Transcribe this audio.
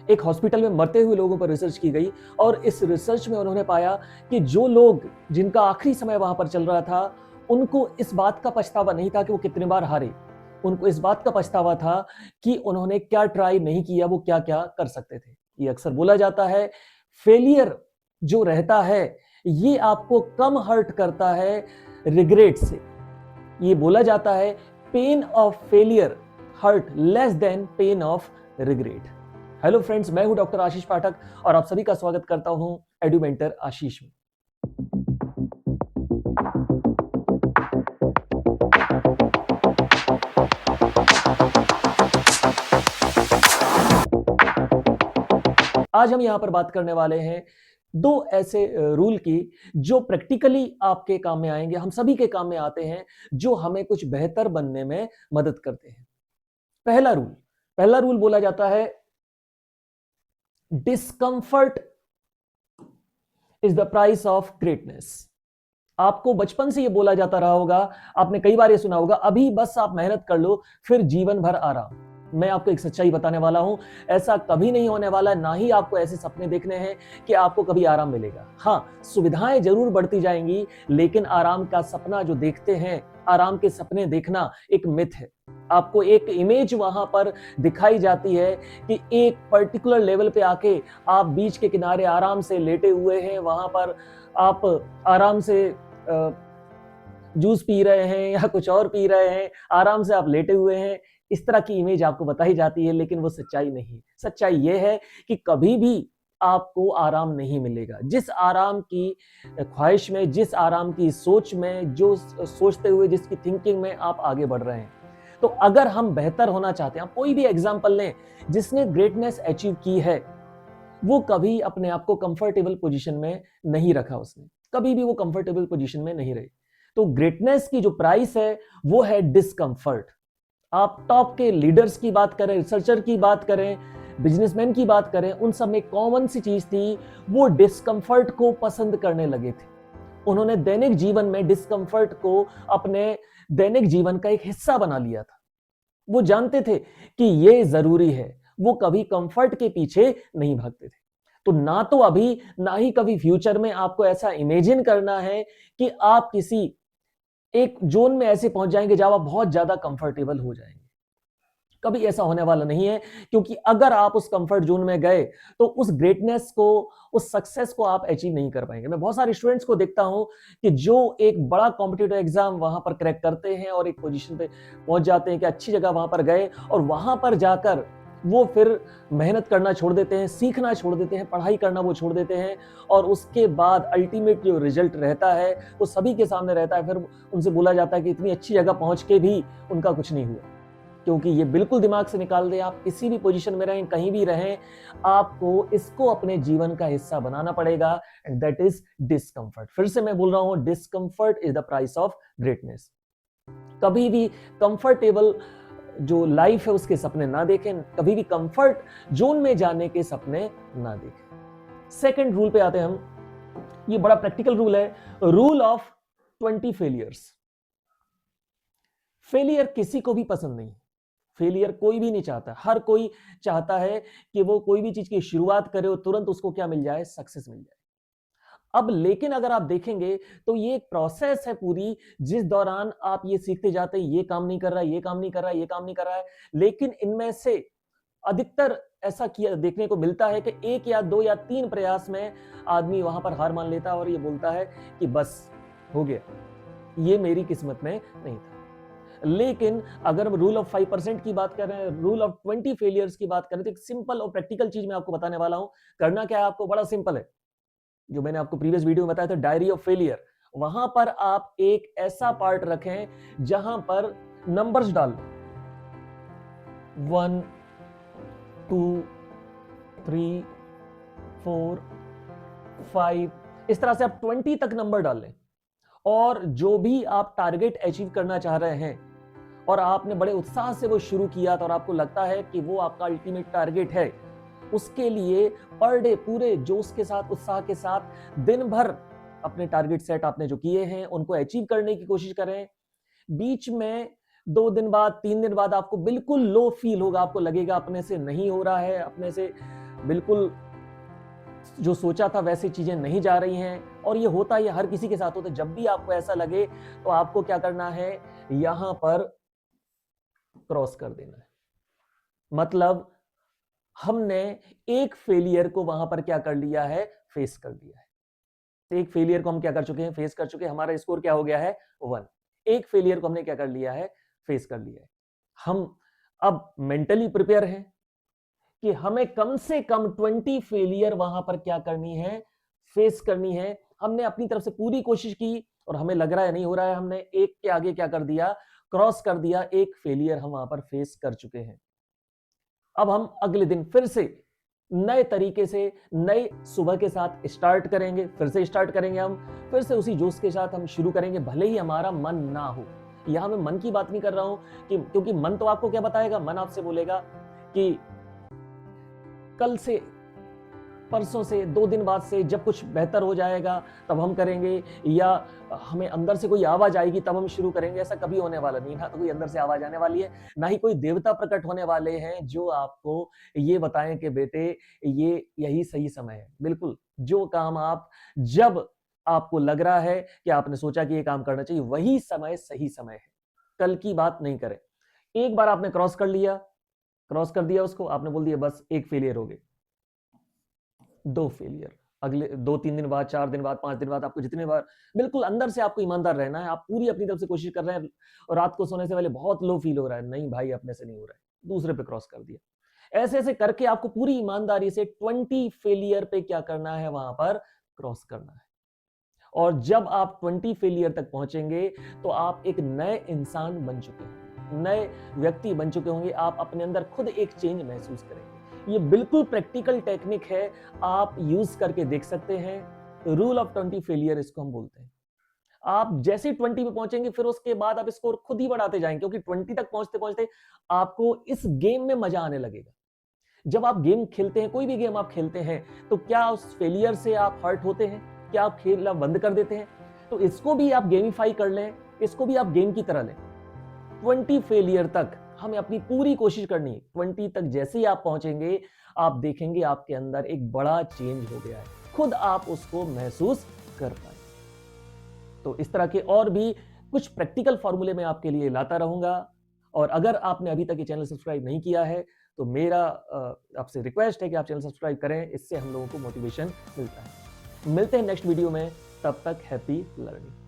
एक हॉस्पिटल में मरते हुए लोगों पर रिसर्च की गई और इस रिसर्च में उन्होंने पाया कि जो लोग जिनका आखिरी समय वहां पर चल रहा था, उनको इस बात का पछतावा नहीं था कि वो कितने बार हारे। उनको इस बात का पछतावा था कि उन्होंने क्या ट्राई नहीं किया, वो क्या क्या कर सकते थे। ये अक्सर बोला जाता है, फेलियर जो रहता है ये आपको कम हर्ट करता है रिग्रेट से। ये बोला जाता है, pain of failure hurt less than pain of regret. Hello friends, मैं हूं डॉक्टर आशीष पाठक और आप सभी का स्वागत करता हूं एडुमेंटर आशीष में। आज हम यहां पर बात करने वाले हैं दो ऐसे रूल की जो प्रैक्टिकली आपके काम में आएंगे, हम सभी के काम में आते हैं, जो हमें कुछ बेहतर बनने में मदद करते हैं। पहला रूल बोला जाता है, discomfort is the price of greatness. आपको बचपन से ये बोला जाता रहा होगा, आपने कई बार ये सुना होगा, अभी बस आप मेहनत कर लो फिर जीवन भर आराम। मैं आपको एक सच्चाई बताने वाला हूं, ऐसा कभी नहीं होने वाला, ना ही आपको ऐसे सपने देखने हैं कि आपको कभी आराम मिलेगा। हाँ, सुविधाएं जरूर बढ़ती जाएंगी, लेकिन आराम का सपना जो देखते हैं, आराम के सपने देखना एक मिथ है। आपको एक इमेज वहां पर दिखाई जाती है कि एक पर्टिकुलर लेवल पे आके आप बीच के किनारे आराम से लेटे हुए हैं, वहां पर आप आराम से जूस पी रहे हैं या कुछ और पी रहे हैं, आराम से आप लेटे हुए हैं। इस तरह की इमेज आपको बताई जाती है, लेकिन वो सच्चाई नहीं है। सच्चाई ये है कि कभी भी आपको आराम नहीं मिलेगा। जिस आराम की ख्वाहिश में, जिस आराम की सोच में, जो सोचते हुए, जिसकी थिंकिंग में आप आगे बढ़ रहे हैं, तो अगर हम बेहतर होना चाहते हैं, कोई भी एग्जाम्पल लें जिसने ग्रेटनेस अचीव की है, वो कभी अपने आप को कंफर्टेबल पोजीशन में नहीं रखा, उसने कभी भी वो कंफर्टेबल पोजीशन में नहीं रहे। तो ग्रेटनेस की जो प्राइस है वो है डिस्कंफर्ट। आप टॉप के लीडर्स की बात करें, रिसर्चर की बात करें, बिजनेसमैन की बात करें, उन सब में कॉमन सी चीज थी, वो डिस्कंफर्ट को पसंद करने लगे थे। उन्होंने दैनिक जीवन में डिस्कंफर्ट को अपने दैनिक जीवन का एक हिस्सा बना लिया था। वो जानते थे कि ये जरूरी है, वो कभी कंफर्ट के पीछे नहीं भागते थे। तो ना तो अभी ना ही कभी फ्यूचर में आपको ऐसा इमेजिन करना है कि आप किसी एक जोन में ऐसे पहुंच जाएंगे जहां आप बहुत ज्यादा कंफर्टेबल हो जाएंगे। कभी ऐसा होने वाला नहीं है, क्योंकि अगर आप उस कंफर्ट जोन में गए तो उस ग्रेटनेस को, उस सक्सेस को आप अचीव नहीं कर पाएंगे। मैं बहुत सारे स्टूडेंट्स को देखता हूं कि जो एक बड़ा कॉम्पिटिटिव एग्जाम वहां पर क्रैक करते हैं और एक पोजीशन पे पहुंच जाते हैं कि अच्छी जगह वहां पर गए, और वहां पर जाकर वो फिर मेहनत करना छोड़ देते हैं, सीखना छोड़ देते हैं, पढ़ाई करना वो छोड़ देते हैं, और उसके बाद अल्टीमेट जो रिजल्ट रहता है वो सभी के सामने रहता है। फिर उनसे बोला जाता है कि इतनी अच्छी जगह पहुंच के भी उनका कुछ नहीं हुआ। क्योंकि ये बिल्कुल दिमाग से निकाल दे, आप किसी भी पोजीशन में रहें, कहीं भी रहें, आपको इसको अपने जीवन का हिस्सा बनाना पड़ेगा, एंड दैट इज डिस्कंफर्ट। फिर से मैं बोल रहा हूं, discomfort is the price of greatness. कभी भी कंफर्टेबल जो लाइफ है उसके सपने ना देखें, कभी भी कंफर्ट जोन में जाने के सपने ना देखें। सेकंड रूल पे आते हैं हम। ये बड़ा प्रैक्टिकल रूल है, रूल ऑफ 20 फेलियर्स। फेलियर किसी को भी पसंद नहीं, फेलियर कोई भी नहीं चाहता। हर कोई चाहता है कि वो कोई भी चीज की शुरुआत करे और तुरंत उसको क्या मिल जाए, सक्सेस मिल जाए। अब लेकिन अगर आप देखेंगे तो ये एक प्रोसेस है पूरी, जिस दौरान आप ये सीखते जाते हैं, ये काम नहीं कर रहा है, ये काम नहीं कर रहा है, ये काम नहीं कर रहा है। लेकिन इनमें से अधिकतर ऐसा किया देखने को मिलता है कि एक या दो या तीन प्रयास में आदमी वहां पर हार मान लेता है और ये बोलता है कि बस हो गया, ये मेरी किस्मत में नहीं था। लेकिन अगर हम रूल ऑफ 5% की बात करें, रूल ऑफ 20 फेलियर्स की बात करें, तो एक सिंपल और प्रैक्टिकल चीज मैं आपको बताने वाला हूं। करना क्या है आपको, बड़ा सिंपल है। जो मैंने आपको प्रीवियस वीडियो में बताया था, डायरी ऑफ फेलियर, वहां पर आप एक ऐसा पार्ट रखें जहां पर नंबर्स डाल, 1 2 3 4 5, इस तरह से आप 20 तक नंबर डाल लें। और जो भी आप टारगेट अचीव करना चाह रहे हैं और आपने बड़े उत्साह से वो शुरू किया था और आपको लगता है कि वो आपका अल्टीमेट टारगेट है, उसके लिए पर डे पूरे जोश के साथ, उत्साह के साथ दिन भर अपने टारगेट सेट आपने जो किए हैं उनको अचीव करने की कोशिश करें। बीच में 2 दिन बाद, 3 दिन बाद आपको बिल्कुल लो फील होगा, आपको लगेगा अपने से नहीं हो रहा है, अपने से बिल्कुल जो सोचा था वैसे चीजें नहीं जा रही हैं, और ये होता है, ये हर किसी के साथ होता है। जब भी आपको ऐसा लगे तो आपको क्या करना है, यहां पर क्रॉस कर देना है। मतलब हमने एक फेलियर को वहां पर क्या कर लिया है, फेस कर लिया है। तो एक फेलियर को हम क्या कर चुके हैं, फेस कर चुके हैं। हमारा स्कोर क्या हो गया है, 1। एक फेलियर को हमने क्या कर लिया है, फेस कर लिया है। हम अब मेंटली प्रिपेयर हैं कि हमें कम से कम 20 फेलियर वहां पर क्या करनी है, फेस करनी है। हमने अपनी तरफ से पूरी कोशिश की और हमें लग रहा है नहीं हो रहा है, हमने एक के आगे क्या कर दिया, क्रॉस कर दिया। एक फेलियर हम वहां पर फेस कर चुके हैं। अब हम अगले दिन फिर से नए तरीके से, नए सुबह के साथ स्टार्ट करेंगे, फिर से स्टार्ट करेंगे। हम फिर से उसी जोश के साथ हम शुरू करेंगे, भले ही हमारा मन ना हो। यहां मैं मन की बात नहीं कर रहा हूं कि, क्योंकि मन तो आपको क्या बताएगा, मन आपसे बोलेगा कि कल से, परसों से, 2 दिन बाद से जब कुछ बेहतर हो जाएगा तब हम करेंगे, या हमें अंदर से कोई आवाज आएगी तब हम शुरू करेंगे। ऐसा कभी होने वाला नहीं। ना तो कोई अंदर से आवाज आने वाली है, ना ही कोई देवता प्रकट होने वाले हैं जो आपको ये बताएं कि बेटे ये यही सही समय है। बिल्कुल, जो काम आप, जब आपको लग रहा है कि आपने सोचा कि ये काम करना चाहिए, वही समय सही समय है। कल की बात नहीं करें। एक बार आपने क्रॉस कर लिया, क्रॉस कर दिया उसको, आपने बोल दिया बस एक फेलियर हो गए, 2 फेलियर, अगले 2-3 दिन बाद, 4 दिन बाद, 5 दिन बाद, आपको जितने बार, बिल्कुल अंदर से आपको ईमानदार रहना है। आप पूरी अपनी तरफ से कोशिश कर रहे हैं और रात को सोने से पहले बहुत लो फील हो रहा है, नहीं भाई अपने से नहीं हो रहा है, दूसरे पे क्रॉस कर दिया। ऐसे ऐसे करके आपको पूरी ईमानदारी से 20 फेलियर पे क्या करना है, वहां पर क्रॉस करना है। और जब आप 20 फेलियर तक पहुंचेंगे तो आप एक नए इंसान बन चुके हैं, नए व्यक्ति बन चुके होंगे। आप अपने अंदर खुद एक चेंज महसूस करेंगे। ये बिल्कुल प्रैक्टिकल टेक्निक है, आप यूज करके देख सकते हैं। रूल ऑफ 20 फेलियर इसको हम बोलते हैं। आप जैसे 20 पे पहुंचेंगे, फिर उसके बाद आप स्कोर खुद ही बढ़ाते जाएंगे, क्योंकि 20 तक पहुंचते पहुंचते आपको इस गेम में मजा आने लगेगा। जब आप गेम खेलते हैं, कोई भी गेम आप खेलते हैं, तो क्या उस फेलियर से आप हर्ट होते हैं, क्या आप खेलना बंद कर देते हैं? तो इसको भी आप गेमिफाई कर लें, इसको भी आप गेम की तरह लें। 20 फेलियर तक हमें अपनी पूरी कोशिश करनी है। 20 तक जैसे ही आप पहुंचेंगे, आप देखेंगे आपके अंदर एक बड़ा चेंज हो गया है, खुद आप उसको महसूस कर पाए। तो इस तरह के और भी कुछ प्रैक्टिकल फॉर्मूले मैं आपके लिए लाता रहूंगा। और अगर आपने अभी तक ये चैनल सब्सक्राइब नहीं किया है तो मेरा आपसे रिक्वेस्ट है कि आप चैनल सब्सक्राइब करें, इससे हम लोगों को मोटिवेशन मिलता है। मिलते हैं नेक्स्ट वीडियो में, तब तक हैप्पी लर्निंग।